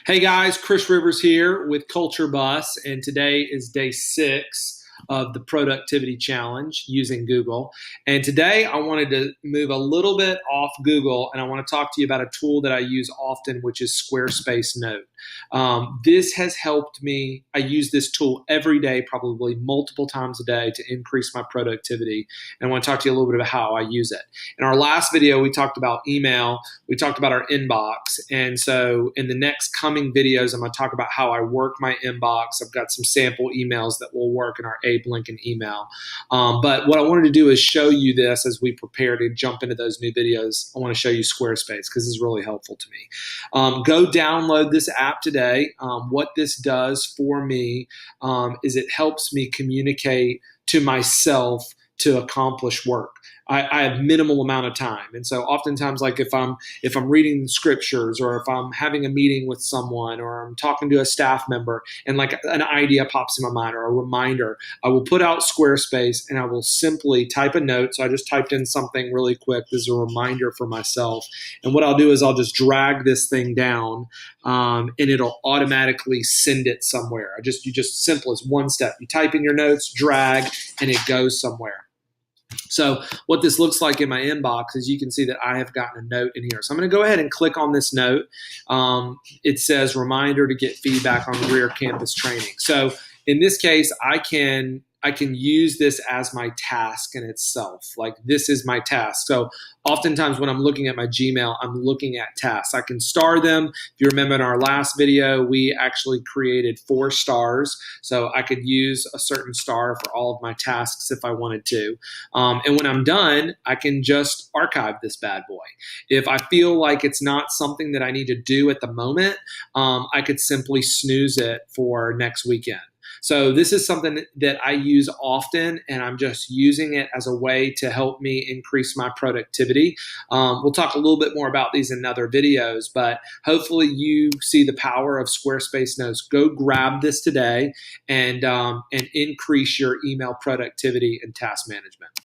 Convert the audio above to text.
Hey guys, Chris Rivers here with Culture Bus, and today is day 6 of the productivity challenge using Google. And today I wanted to move a little bit off Google, and I want to talk to you about a tool that I use often, which is Squarespace Note. This has helped me. I use this tool every day, probably multiple times a day, to increase my productivity. And I want to talk to you a little bit about how I use it. In our last video, we talked about email. We talked about our inbox. And so in the next coming videos, I'm going to talk about how I work my inbox. I've got some sample emails that will work in our Abe Lincoln email. But what I wanted to do is show you this as we prepare to jump into those new videos. I want to show you Squarespace because this is really helpful to me. Go download this app today. What this does for me is it helps me communicate to myself to accomplish work. I have minimal amount of time, and so oftentimes, like if I'm reading scriptures, or if I'm having a meeting with someone, or I'm talking to a staff member, and like an idea pops in my mind or a reminder, I will put out Squarespace and I will simply type a note. So I just typed in something really quick. This is a reminder for myself, and what I'll do is I'll just drag this thing down, and it'll automatically send it somewhere. You just simple as one step. You type in your notes, drag, and it goes somewhere. So what this looks like in my inbox is you can see that I have gotten a note in here. So I'm going to go ahead and click on this note. It says reminder to get feedback on Career Campus training. So in this case, I can use this as my task in itself. Like, this is my task. So oftentimes when I'm looking at my Gmail, I'm looking at tasks. I can star them. If you remember in our last video, we actually created 4 stars. So I could use a certain star for all of my tasks if I wanted to. And when I'm done, I can just archive this bad boy. If I feel like it's not something that I need to do at the moment, I could simply snooze it for next weekend. So this is something that I use often, and I'm just using it as a way to help me increase my productivity. We'll talk a little bit more about these in other videos, but hopefully you see the power of Squarespace Notes. Go grab this today and increase your email productivity and task management.